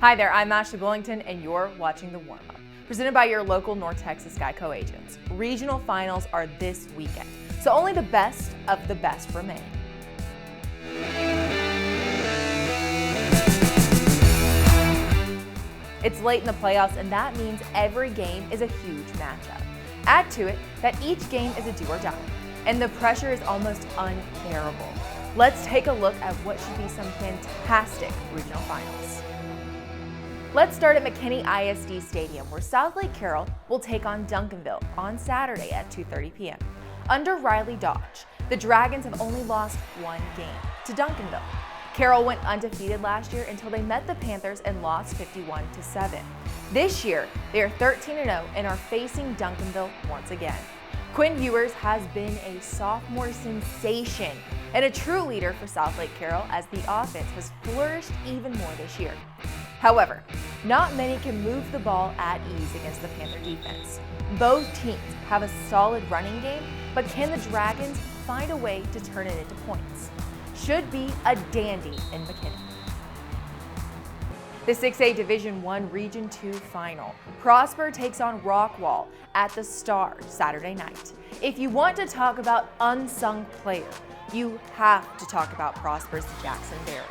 Hi there, I'm Ashley Bullington, and you're watching The Warmup, presented by your local North Texas GEICO agents. Regional finals are this weekend, so only the best of the best remain. It's late in the playoffs, and that means every game is a huge matchup. Add to it that each game is a do or die, and the pressure is almost unbearable. Let's take a look at what should be some fantastic regional finals. Let's start at McKinney ISD Stadium, where South Lake Carroll will take on Duncanville on Saturday at 2:30 p.m. Under Riley Dodge, the Dragons have only lost one game, to Duncanville. Carroll went undefeated last year until they met the Panthers and lost 51-7. This year, they are 13-0 and are facing Duncanville once again. Quinn Ewers has been a sophomore sensation and a true leader for South Lake Carroll as the offense has flourished even more this year. However, not many can move the ball at ease against the Panther defense. Both teams have a solid running game, but can the Dragons find a way to turn it into points? Should be a dandy in McKinney. The 6A Division I Region II Final. Prosper takes on Rockwall at the Star Saturday night. If you want to talk about unsung player, you have to talk about Prosper's Jackson Berry.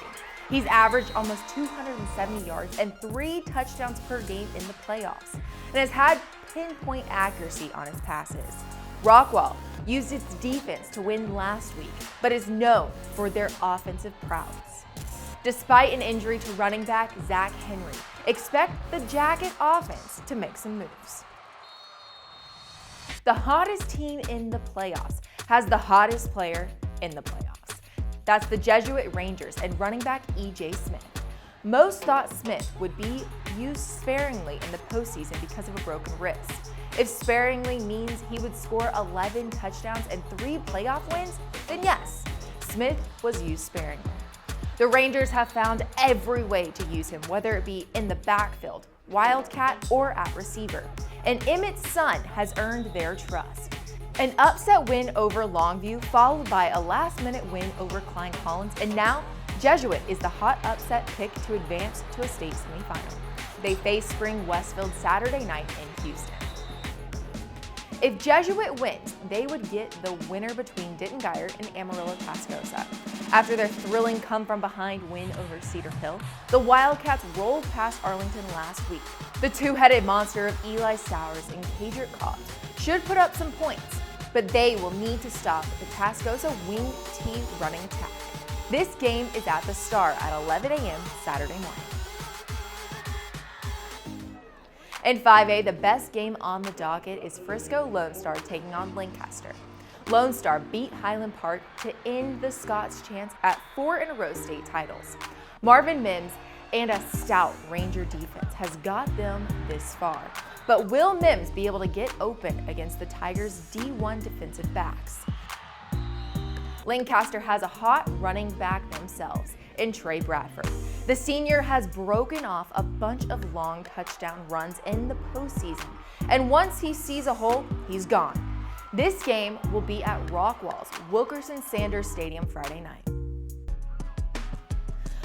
He's averaged almost 270 yards and 3 touchdowns per game in the playoffs and has had pinpoint accuracy on his passes. Rockwall used its defense to win last week, but is known for their offensive prowess. Despite an injury to running back Zach Henry, expect the Jacket offense to make some moves. The hottest team in the playoffs has the hottest player in the playoffs. That's the Jesuit Rangers and running back E.J. Smith. Most thought Smith would be used sparingly in the postseason because of a broken wrist. If sparingly means he would score 11 touchdowns and 3 playoff wins, then yes, Smith was used sparingly. The Rangers have found every way to use him, whether it be in the backfield, wildcat, or at receiver. And Emmett's son has earned their trust. An upset win over Longview, followed by a last-minute win over Klein Collins, and now Jesuit is the hot upset pick to advance to a state semifinal. They face Spring Westfield Saturday night in Houston. If Jesuit wins, they would get the winner between Denton Guyer and Amarillo Tascosa. After their thrilling come-from-behind win over Cedar Hill, the Wildcats rolled past Arlington last week. The two-headed monster of Eli Sowers and Cadrick Cobb should put up some points, but they will need to stop the Tascosa wing T running attack. This game is at the Star at 11 a.m. Saturday morning. In 5A, the best game on the docket is Frisco Lone Star taking on Lancaster. Lone Star beat Highland Park to end the Scots' chance at 4-in-a-row state titles. Marvin Mims and a stout Ranger defense has got them this far. But will Mims be able to get open against the Tigers' D1 defensive backs? Lancaster has a hot running back themselves in Trey Bradford. The senior has broken off a bunch of long touchdown runs in the postseason, and once he sees a hole, he's gone. This game will be at Rockwall's Wilkerson Sanders Stadium Friday night.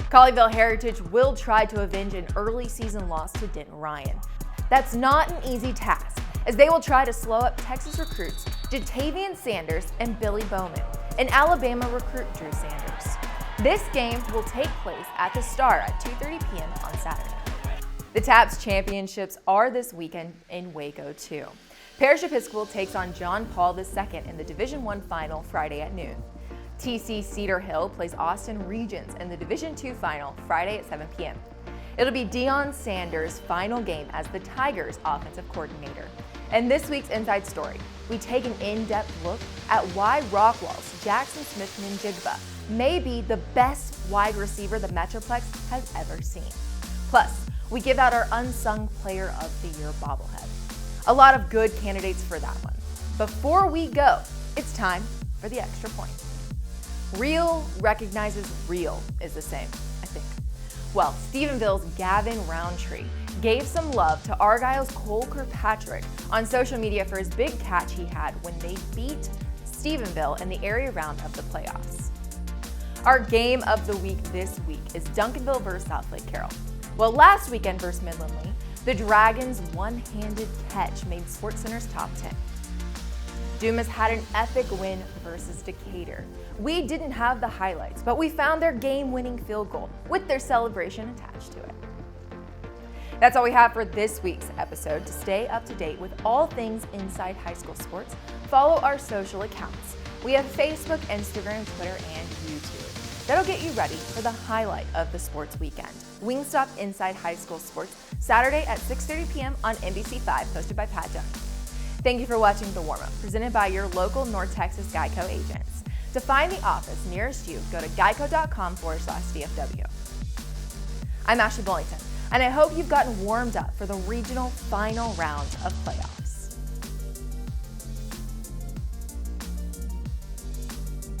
Colleyville Heritage will try to avenge an early season loss to Denton Ryan. That's not an easy task, as they will try to slow up Texas recruits Jatavian Sanders and Billy Bowman, and Alabama recruit Drew Sanders. This game will take place at the Star at 2:30 p.m. on Saturday. The TAPS championships are this weekend in Waco, too. Parish Episcopal takes on John Paul II in the Division I final Friday at noon. TC Cedar Hill plays Austin Regions in the Division II final Friday at 7 p.m. It'll be Deion Sanders' final game as the Tigers' offensive coordinator. And this week's Inside Story, we take an in-depth look at why Rockwall's Jackson Smith-Njigba may be the best wide receiver the Metroplex has ever seen. Plus, we give out our Unsung Player of the Year bobblehead. A lot of good candidates for that one. Before we go, it's time for the extra point. Real recognizes real is the same, I think. Well, Stephenville's Gavin Roundtree gave some love to Argyle's Cole Kirkpatrick on social media for his big catch he had when they beat Stephenville in the area round of the playoffs. Our game of the week this week is Duncanville versus South Lake Carroll. Well, last weekend versus Midlandly, the Dragons' one-handed catch made SportsCenter's top 10. Dumas had an epic win versus Decatur. We didn't have the highlights, but we found their game-winning field goal with their celebration attached to it. That's all we have for this week's episode. To stay up to date with all things inside high school sports, follow our social accounts. We have Facebook, Instagram, Twitter, and YouTube. That'll get you ready for the highlight of the sports weekend. Wingstop Inside High School Sports, Saturday at 6:30 p.m. on NBC5, hosted by Pat Jones. Thank you for watching The Warmup, presented by your local North Texas GEICO agents. To find the office nearest you, go to geico.com/DFW. I'm Ashley Bullington, and I hope you've gotten warmed up for the regional final round of playoffs.